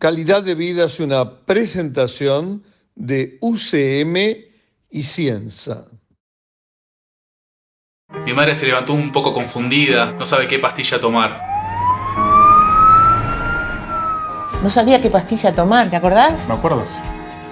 Calidad de Vida es una presentación de UCM y Cienza. Mi madre se levantó un poco confundida, no sabe qué pastilla tomar. No sabía qué pastilla tomar, ¿te acordás? ¿Me acuerdo?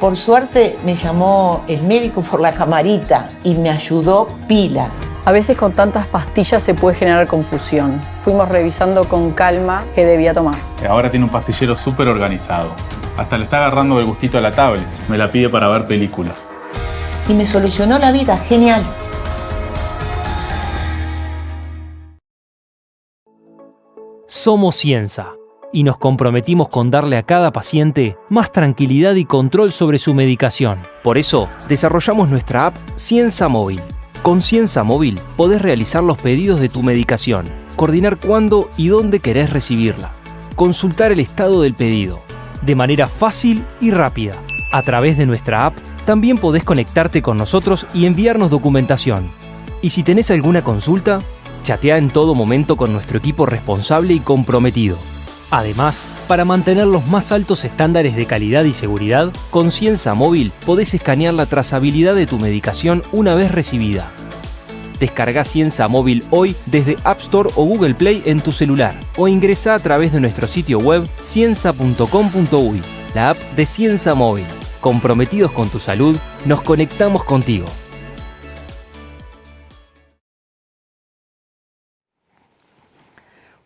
Por suerte me llamó el médico por la camarita y me ayudó pila. A veces con tantas pastillas se puede generar confusión. Fuimos revisando con calma qué debía tomar. Ahora tiene un pastillero súper organizado. Hasta le está agarrando el gustito a la tablet. Me la pide para ver películas. Y me solucionó la vida, genial. Somos Cienza y nos comprometimos con darle a cada paciente más tranquilidad y control sobre su medicación. Por eso, desarrollamos nuestra app Cienza Móvil. Con Cienza Móvil podés realizar los pedidos de tu medicación, coordinar cuándo y dónde querés recibirla, consultar el estado del pedido, de manera fácil y rápida. A través de nuestra app también podés conectarte con nosotros y enviarnos documentación. Y si tenés alguna consulta, chatea en todo momento con nuestro equipo responsable y comprometido. Además, para mantener los más altos estándares de calidad y seguridad, con Cienza Móvil podés escanear la trazabilidad de tu medicación una vez recibida. Descarga Cienza Móvil hoy desde App Store o Google Play en tu celular o ingresá a través de nuestro sitio web cienza.com.uy, la app de Cienza Móvil. Comprometidos con tu salud, nos conectamos contigo.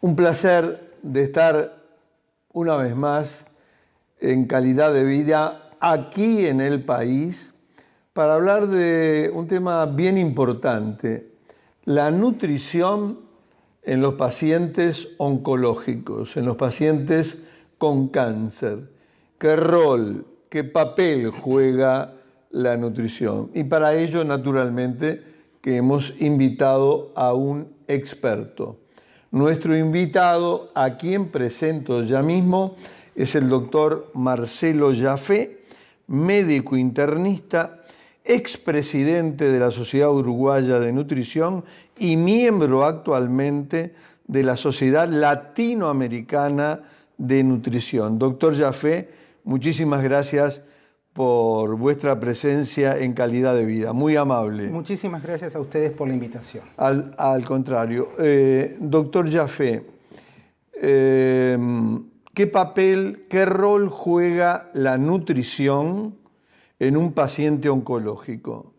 Un placer de estar una vez más en Calidad de Vida aquí en el país para hablar de un tema bien importante, la nutrición en los pacientes oncológicos, en los pacientes con cáncer. ¿Qué rol, qué papel juega la nutrición? Y para ello, naturalmente, que hemos invitado a un experto. Nuestro invitado, a quien presento ya mismo, es el doctor Marcelo Jaffe, médico internista, expresidente de la Sociedad Uruguaya de Nutrición y miembro actualmente de la Sociedad Latinoamericana de Nutrición. Doctor Jaffe, muchísimas gracias por vuestra presencia en Calidad de Vida. Muy amable. Muchísimas gracias a ustedes por la invitación. Al contrario. Doctor Jaffe, ¿qué papel, qué rol juega la nutrición en un paciente oncológico?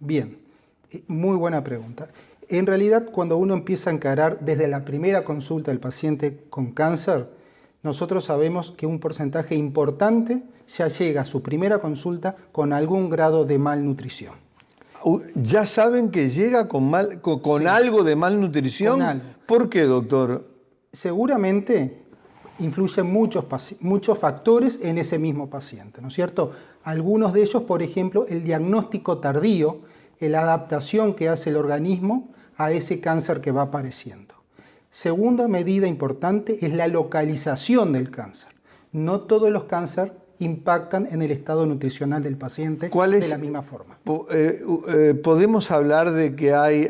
Bien, muy buena pregunta. En realidad, cuando uno empieza a encarar desde la primera consulta del paciente con cáncer, nosotros sabemos que un porcentaje importante ya llega a su primera consulta con algún grado de malnutrición. ¿Ya saben que llega con Sí. algo de malnutrición? Con algo. ¿Por qué, doctor? Seguramente influyen muchos factores en ese mismo paciente, ¿no es cierto? Algunos de ellos, por ejemplo, el diagnóstico tardío, la adaptación que hace el organismo a ese cáncer que va apareciendo. Segunda medida importante es la localización del cáncer. No todos los cánceres impactan en el estado nutricional del paciente de la misma forma. ¿Podemos hablar de que hay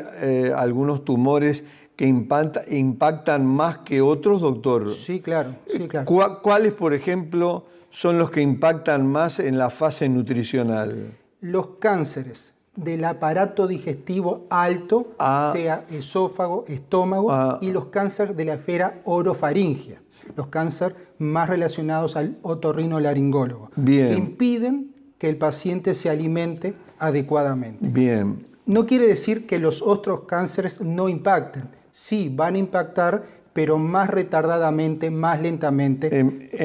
algunos tumores que impactan más que otros, doctor? Sí, claro. Sí, claro. ¿Cuáles, por ejemplo, son los que impactan más en la fase nutricional? Los cánceres del aparato digestivo alto, sea esófago, estómago, y los cánceres de la esfera orofaringia, los cánceres más relacionados al otorrinolaringólogo, que impiden que el paciente se alimente adecuadamente. Bien. No quiere decir que los otros cánceres no impacten. Sí, van a impactar, pero más retardadamente, más lentamente.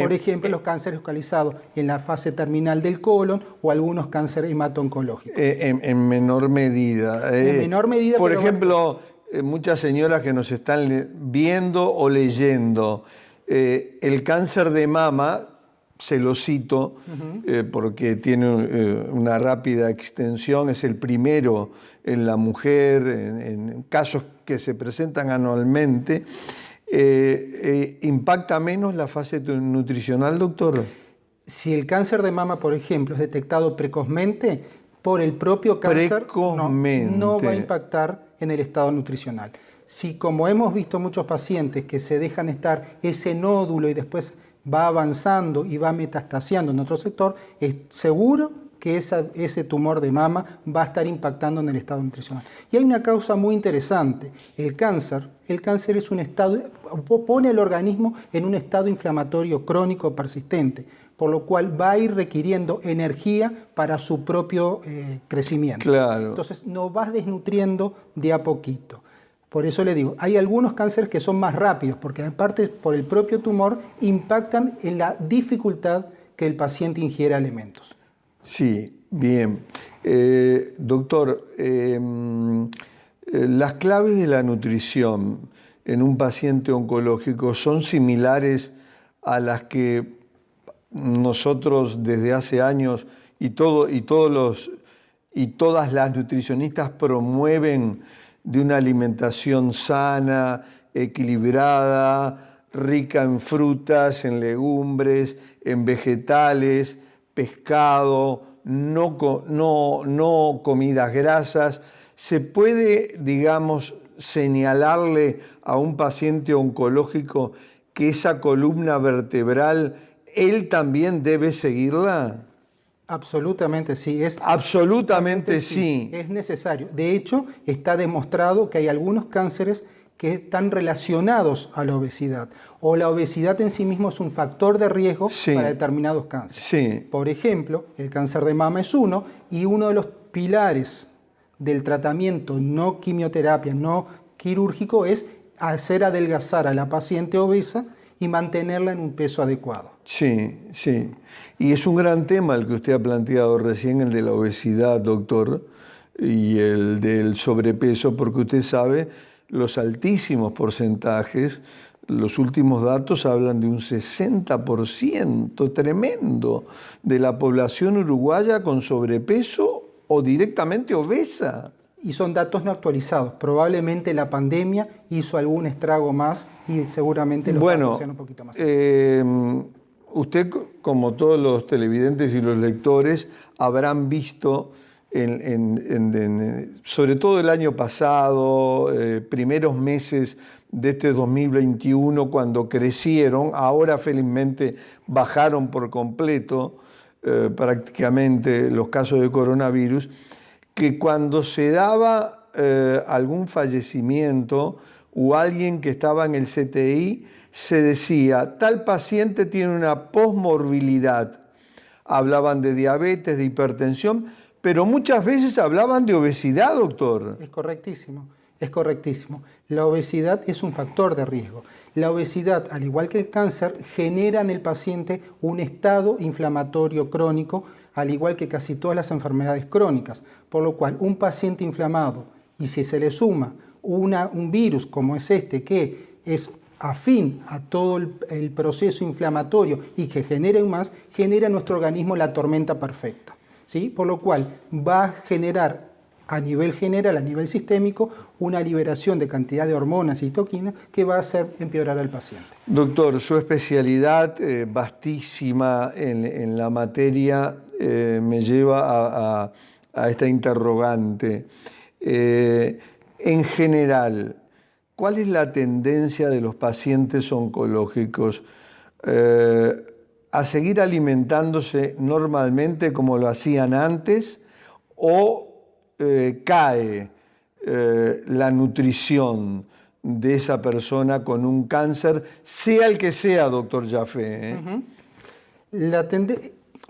Por ejemplo, los cánceres localizados en la fase terminal del colon o algunos cánceres hemato-oncológicos. En menor medida. En menor medida. Por ejemplo, muchas señoras que nos están viendo o leyendo, el cáncer de mama, se lo cito, porque tiene una rápida extensión, es el primero en la mujer, en casos que se presentan anualmente. ¿Impacta menos la fase nutricional, doctor? Si el cáncer de mama, por ejemplo, es detectado precozmente, por el propio cáncer no va a impactar en el estado nutricional. Si, como hemos visto muchos pacientes que se dejan estar ese nódulo y después va avanzando y va metastaseando en otro sector, es seguro que ese tumor de mama va a estar impactando en el estado nutricional. Y hay una causa muy interesante. El cáncer es un estado, pone al organismo en un estado inflamatorio crónico persistente, por lo cual va a ir requiriendo energía para su propio crecimiento. Claro. Entonces nos vas desnutriendo de a poquito. Por eso le digo, hay algunos cánceres que son más rápidos, porque aparte por el propio tumor impactan en la dificultad que el paciente ingiere alimentos. Sí, bien. Doctor, las claves de la nutrición en un paciente oncológico son similares a las que nosotros desde hace años y todas las nutricionistas promueven de una alimentación sana, equilibrada, rica en frutas, en legumbres, en vegetales, pescado, no comidas grasas. ¿Se puede, digamos, señalarle a un paciente oncológico que esa columna vertebral él también debe seguirla? Absolutamente sí. Absolutamente sí. Es necesario. De hecho, está demostrado que hay algunos cánceres que están relacionados a la obesidad, o la obesidad en sí mismo es un factor de riesgo para determinados cánceres. Sí. Por ejemplo, el cáncer de mama es uno, y uno de los pilares del tratamiento no quimioterapia, no quirúrgico, es hacer adelgazar a la paciente obesa y mantenerla en un peso adecuado. Sí, sí. Y es un gran tema el que usted ha planteado recién, el de la obesidad, doctor, y el del sobrepeso, porque usted sabe los altísimos porcentajes, los últimos datos hablan de un 60%, tremendo, de la población uruguaya con sobrepeso o directamente obesa. Y son datos no actualizados. Probablemente la pandemia hizo algún estrago más y seguramente los datos sean un poquito más. Usted, como todos los televidentes y los lectores, habrán visto, sobre todo el año pasado, primeros meses de este 2021, cuando crecieron, ahora felizmente bajaron por completo prácticamente los casos de coronavirus, que cuando se daba algún fallecimiento o alguien que estaba en el CTI, se decía, tal paciente tiene una posmorbilidad. Hablaban de diabetes, de hipertensión, pero muchas veces hablaban de obesidad, doctor. Es correctísimo, es correctísimo. La obesidad es un factor de riesgo. La obesidad, al igual que el cáncer, genera en el paciente un estado inflamatorio crónico, al igual que casi todas las enfermedades crónicas, por lo cual un paciente inflamado, y si se le suma un virus como es este, que es afín a todo el proceso inflamatorio y que genera en nuestro organismo la tormenta perfecta, ¿sí? Por lo cual va a generar a nivel general, a nivel sistémico, una liberación de cantidad de hormonas y toxinas que va a hacer empeorar al paciente. Doctor, su especialidad vastísima en la materia me lleva a esta interrogante. En general, ¿cuál es la tendencia de los pacientes oncológicos a seguir alimentándose normalmente como lo hacían antes o cae la nutrición de esa persona con un cáncer, sea el que sea, doctor Jaffe?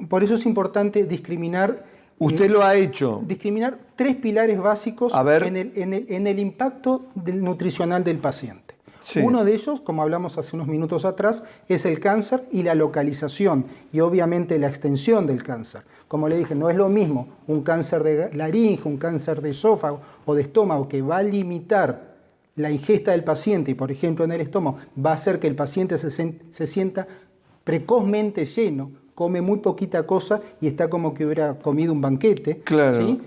Por eso es importante discriminar. Usted lo ha hecho. Discriminar 3 pilares básicos en el impacto nutricional del paciente. Sí. Uno de ellos, como hablamos hace unos minutos atrás, es el cáncer y la localización y obviamente la extensión del cáncer. Como le dije, no es lo mismo un cáncer de laringe, un cáncer de esófago o de estómago que va a limitar la ingesta del paciente y, por ejemplo, en el estómago va a hacer que el paciente se sienta precozmente lleno, come muy poquita cosa y está como que hubiera comido un banquete. Claro. ¿Sí?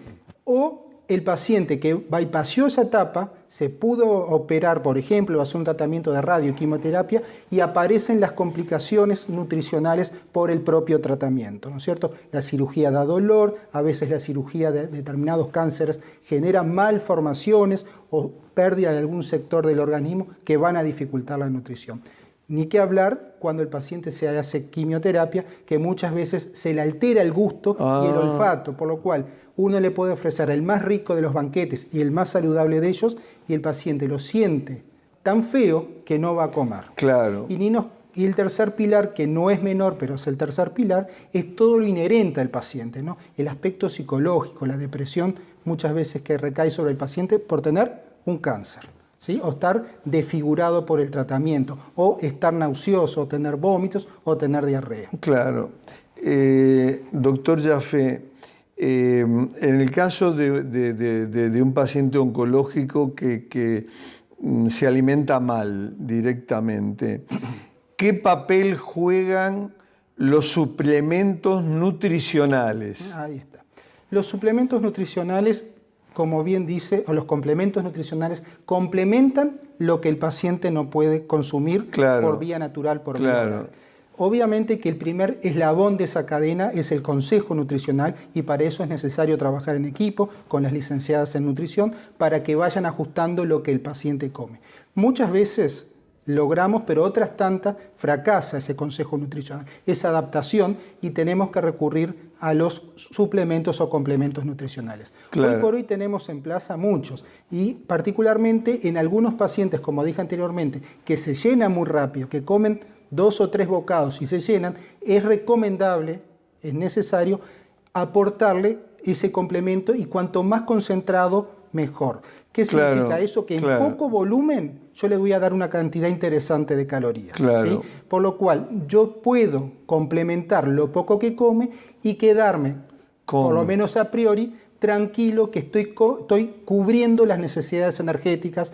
O el paciente que bypassó esa etapa, se pudo operar, por ejemplo, hacer un tratamiento de radioquimioterapia y aparecen las complicaciones nutricionales por el propio tratamiento, ¿no es cierto? La cirugía da dolor, a veces la cirugía de determinados cánceres genera malformaciones o pérdida de algún sector del organismo que van a dificultar la nutrición. Ni que hablar cuando el paciente se hace quimioterapia, que muchas veces se le altera el gusto y el olfato, por lo cual uno le puede ofrecer el más rico de los banquetes y el más saludable de ellos, y el paciente lo siente tan feo que no va a comer. Claro. Y el tercer pilar, que no es menor, pero es el tercer pilar, es todo lo inherente al paciente, ¿no? El aspecto psicológico, la depresión, muchas veces que recae sobre el paciente por tener un cáncer, ¿sí? O estar desfigurado por el tratamiento, o estar nauseoso, o tener vómitos, o tener diarrea. Claro. Doctor Jaffe, en el caso de un paciente oncológico que se alimenta mal directamente, ¿qué papel juegan los suplementos nutricionales? Ahí está. Los suplementos nutricionales, como bien dice, o los complementos nutricionales, complementan lo que el paciente no puede consumir por vía natural, por vía oral. Obviamente que el primer eslabón de esa cadena es el consejo nutricional, y para eso es necesario trabajar en equipo con las licenciadas en nutrición para que vayan ajustando lo que el paciente come. Muchas veces logramos, pero otras tantas fracasa ese consejo nutricional, esa adaptación, y tenemos que recurrir a los suplementos o complementos nutricionales. Hoy por hoy tenemos en plaza muchos, y particularmente en algunos pacientes, como dije anteriormente, que se llenan muy rápido, que comen 2 o 3 bocados y se llenan, es recomendable, es necesario aportarle ese complemento, y cuanto más concentrado, mejor. ¿Qué significa eso? Que en poco volumen yo le voy a dar una cantidad interesante de calorías. ¿Sí? Por lo cual yo puedo complementar lo poco que come y quedarme, por lo menos a priori, tranquilo, que estoy cubriendo las necesidades energéticas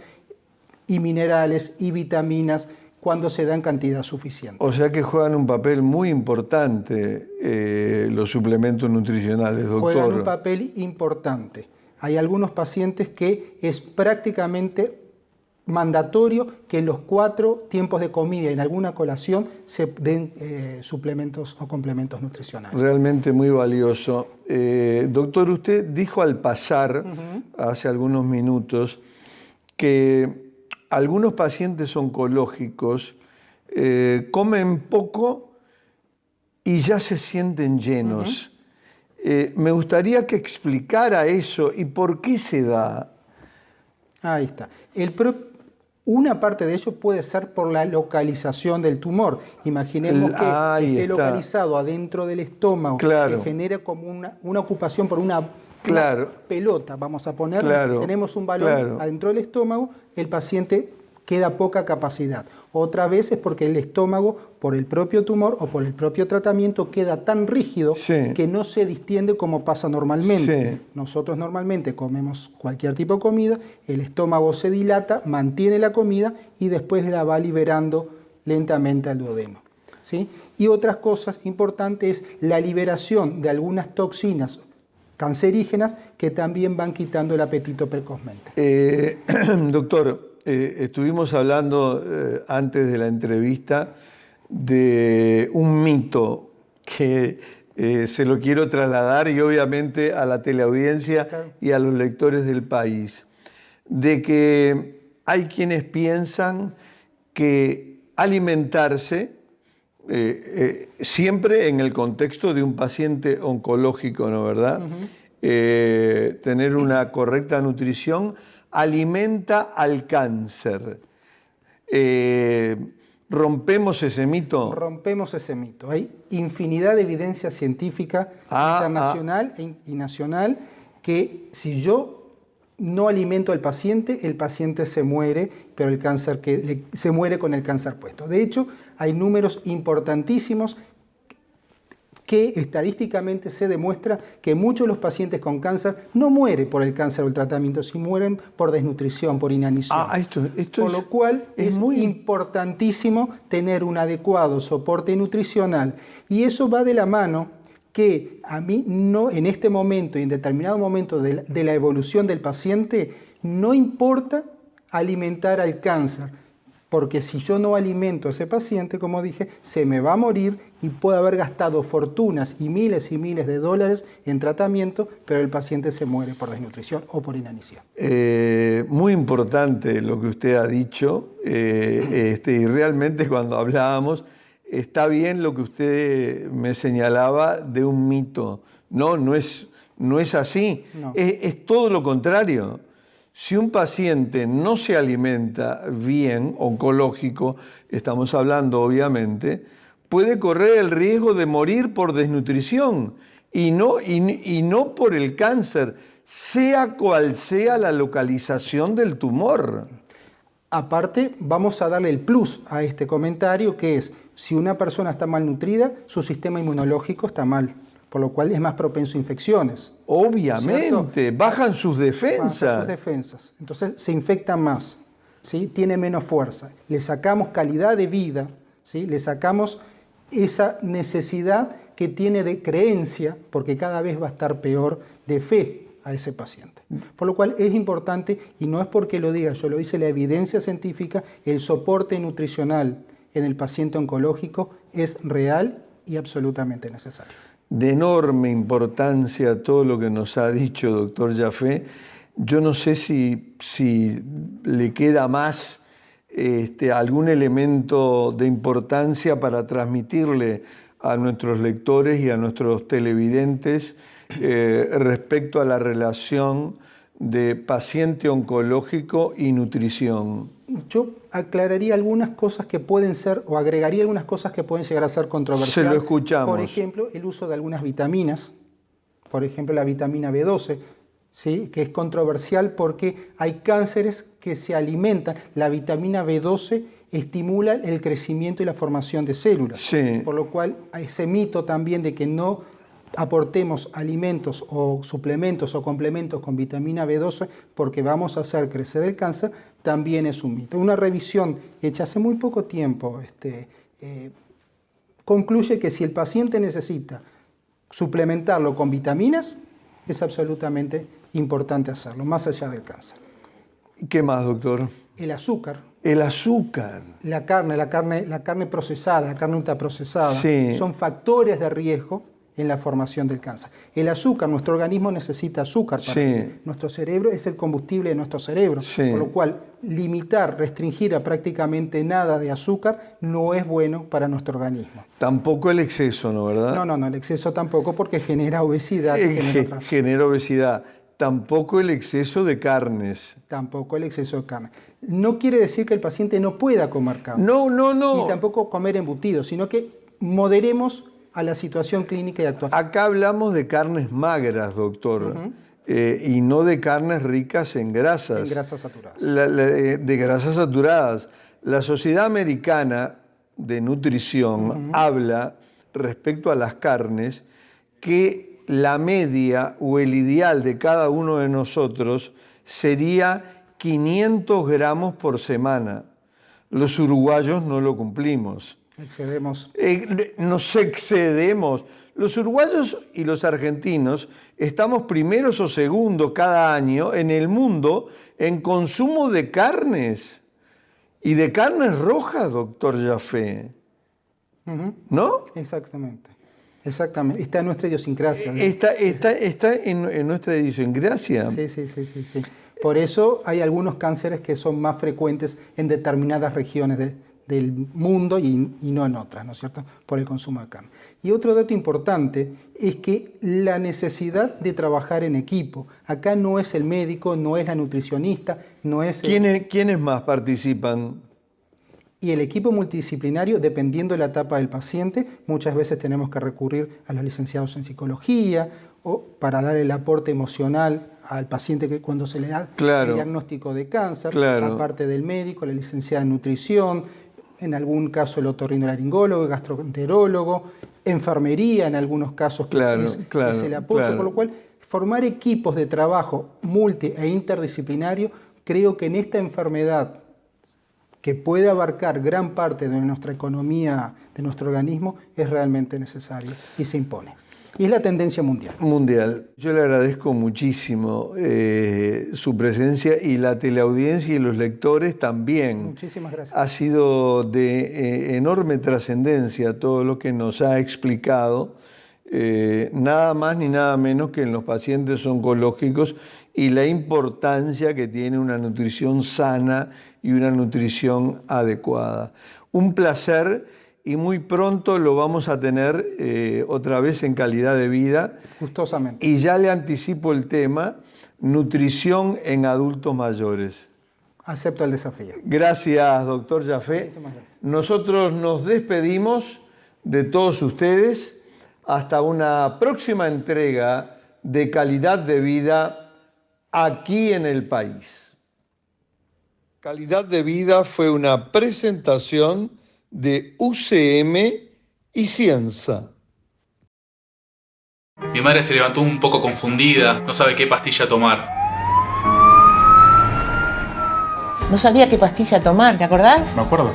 y minerales y vitaminas cuando se da en cantidad suficiente. O sea que juegan un papel muy importante los suplementos nutricionales, doctor. Juegan un papel importante. Hay algunos pacientes que es prácticamente mandatorio que en los 4 tiempos de comida y en alguna colación se den suplementos o complementos nutricionales. Realmente muy valioso. Doctor, usted dijo al pasar, hace algunos minutos, que algunos pacientes oncológicos comen poco y ya se sienten llenos. Me gustaría que explicara eso y por qué se da. Ahí está. Una parte de ello puede ser por la localización del tumor. Imaginemos que esté localizado adentro del estómago, que genera como una ocupación por una pelota, vamos a poner. Tenemos un balón adentro del estómago, el paciente queda poca capacidad. Otra vez es porque el estómago, por el propio tumor o por el propio tratamiento, queda tan rígido que no se distiende como pasa normalmente. Nosotros normalmente comemos cualquier tipo de comida, el estómago se dilata, mantiene la comida y después la va liberando lentamente al duodeno. ¿Sí? Y otras cosas importantes es la liberación de algunas toxinas cancerígenas que también van quitando el apetito precozmente. Doctor, estuvimos hablando antes de la entrevista de un mito que se lo quiero trasladar, y obviamente a la teleaudiencia y a los lectores del país, de que hay quienes piensan que alimentarse, siempre en el contexto de un paciente oncológico, ¿no, verdad? Tener una correcta nutrición alimenta al cáncer. ¿Rompemos ese mito? Rompemos ese mito. Hay infinidad de evidencia científica internacional y nacional que si yo no alimento al paciente, el paciente se muere, pero el cáncer se muere con el cáncer puesto. De hecho, hay números importantísimos que estadísticamente se demuestra que muchos de los pacientes con cáncer no mueren por el cáncer o el tratamiento, sino mueren por desnutrición, por inanición. Por lo cual es muy importantísimo tener un adecuado soporte nutricional, y eso va de la mano que a mí no, en este momento y en determinado momento de la evolución del paciente, no importa alimentar al cáncer. porque si yo no alimento a ese paciente, como dije, se me va a morir y puede haber gastado fortunas y miles de dólares en tratamiento, pero el paciente se muere por desnutrición o por inanición. Muy importante lo que usted ha dicho, y realmente cuando hablábamos, está bien lo que usted me señalaba de un mito. No es así, No. Es todo lo contrario. Si un paciente no se alimenta bien, oncológico, estamos hablando obviamente, puede correr el riesgo de morir por desnutrición y no por el cáncer, sea cual sea la localización del tumor. Aparte, vamos a darle el plus a este comentario, que es, si una persona está malnutrida, su sistema inmunológico está mal, por lo cual es más propenso a infecciones. Obviamente, bajan sus Baja defensas. sus defensas. Entonces se infecta más, ¿sí? Tiene menos fuerza. Le sacamos calidad de vida, ¿sí? Le sacamos esa necesidad que tiene de creencia, porque cada vez va a estar peor, de fe a ese paciente. Por lo cual es importante, y no es porque lo diga yo, lo dice la evidencia científica, el soporte nutricional en el paciente oncológico es real y absolutamente necesario. De enorme importancia todo lo que nos ha dicho doctor Jaffe. Yo no sé si le queda más algún elemento de importancia para transmitirle a nuestros lectores y a nuestros televidentes respecto a la relación de paciente oncológico y nutrición. Yo aclararía algunas cosas que pueden ser, o agregaría algunas cosas que pueden llegar a ser controversiales. Se lo escuchamos. Por ejemplo, el uso de algunas vitaminas, por ejemplo la vitamina B12, ¿sí? Que es controversial porque hay cánceres que se alimentan. La vitamina B12 estimula el crecimiento y la formación de células. Sí. Por lo cual hay ese mito también de que no aportemos alimentos o suplementos o complementos con vitamina B12 porque vamos a hacer crecer el cáncer, también es un mito. Una revisión hecha hace muy poco tiempo concluye que si el paciente necesita suplementarlo con vitaminas, es absolutamente importante hacerlo, más allá del cáncer. ¿Qué más, doctor? El azúcar. El azúcar. La carne procesada, la carne ultraprocesada, Sí. son factores de riesgo en la formación del cáncer. El azúcar, nuestro organismo necesita azúcar para Sí. vivir. Nuestro cerebro es el combustible de nuestro cerebro, Sí. por lo cual limitar, restringir a prácticamente nada de azúcar no es bueno para nuestro organismo. Tampoco el exceso, ¿no, verdad? No, el exceso tampoco porque genera obesidad. Genera obesidad. Tampoco el exceso de carnes. Tampoco el exceso de carne. No quiere decir que el paciente no pueda comer carne. No. Ni tampoco comer embutidos, sino que moderemos a la situación clínica y actual. Acá hablamos de carnes magras, doctor, y no de carnes ricas en grasas. En grasas saturadas. De grasas saturadas. La Sociedad Americana de Nutrición habla respecto a las carnes que la media o el ideal de cada uno de nosotros sería 500 gramos por semana. Los uruguayos no lo cumplimos. Excedemos. Nos excedemos. Los uruguayos y los argentinos estamos primeros o segundos cada año en el mundo en consumo de carnes y de carnes rojas, doctor Jaffe. ¿No? Exactamente. Está en nuestra idiosincrasia. Está en nuestra idiosincrasia. Sí. Por eso hay algunos cánceres que son más frecuentes en determinadas regiones del mundo y no en otras, ¿no es cierto?, por el consumo de carne. Y otro dato importante es que la necesidad de trabajar en equipo. Acá no es el médico, no es la nutricionista, no es... ¿Quiénes más participan? Y el equipo multidisciplinario, dependiendo de la etapa del paciente, muchas veces tenemos que recurrir a los licenciados en psicología o para dar el aporte emocional al paciente que cuando se le da el diagnóstico de cáncer, aparte del médico, la licenciada en nutrición, en algún caso el otorrinolaringólogo, el gastroenterólogo, enfermería en algunos casos que es el apoyo, por lo cual formar equipos de trabajo multi e interdisciplinario, creo que en esta enfermedad que puede abarcar gran parte de nuestra economía, de nuestro organismo, es realmente necesario y se impone. y es la tendencia mundial. Mundial. Yo le agradezco muchísimo su presencia y la teleaudiencia y los lectores también. Muchísimas gracias. Ha sido de enorme trascendencia todo lo que nos ha explicado, nada más ni nada menos que en los pacientes oncológicos y la importancia que tiene una nutrición sana y una nutrición adecuada. Un placer y muy pronto lo vamos a tener otra vez en Calidad de Vida. Gustosamente. Y ya le anticipo el tema, nutrición en adultos mayores. Acepto el desafío. Gracias, doctor Jaffe. Muchísimas gracias. Nosotros nos despedimos de todos ustedes hasta una próxima entrega de Calidad de Vida aquí en el país. Calidad de Vida fue una presentación de UCM y Cienza. Mi madre se levantó un poco confundida, no sabe qué pastilla tomar. No sabía qué pastilla tomar, ¿te acordás? ¿Me acuerdo?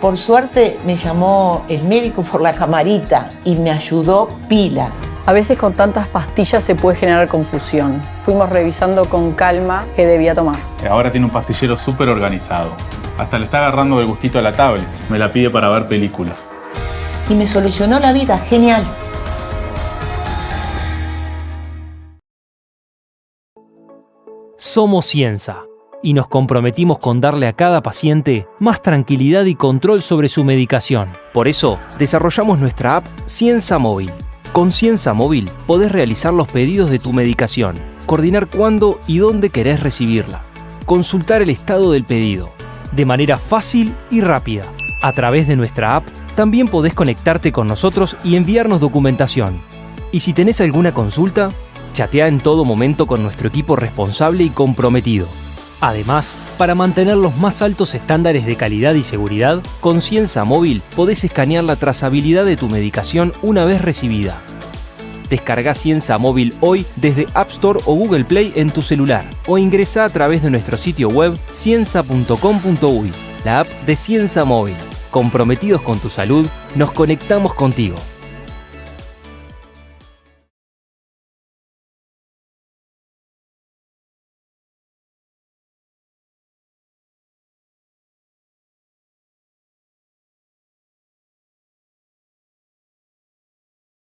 Por suerte me llamó el médico por la camarita y me ayudó pila. A veces con tantas pastillas se puede generar confusión. Fuimos revisando con calma qué debía tomar. Ahora tiene un pastillero súper organizado. Hasta le está agarrando el gustito a la tablet. Me la pide para ver películas. Y me solucionó la vida, genial. Somos Cienza y nos comprometimos con darle a cada paciente más tranquilidad y control sobre su medicación. Por eso, desarrollamos nuestra app Cienza Móvil. Con Cienza Móvil podés realizar los pedidos de tu medicación, coordinar cuándo y dónde querés recibirla, consultar el estado del pedido, de manera fácil y rápida. A través de nuestra app también podés conectarte con nosotros y enviarnos documentación. Y si tenés alguna consulta, chatea en todo momento con nuestro equipo responsable y comprometido. Además, para mantener los más altos estándares de calidad y seguridad, con Cienza Móvil podés escanear la trazabilidad de tu medicación una vez recibida. Descarga Cienza Móvil hoy desde App Store o Google Play en tu celular o ingresa a través de nuestro sitio web cienza.com.uy, la app de Cienza Móvil. Comprometidos con tu salud, nos conectamos contigo.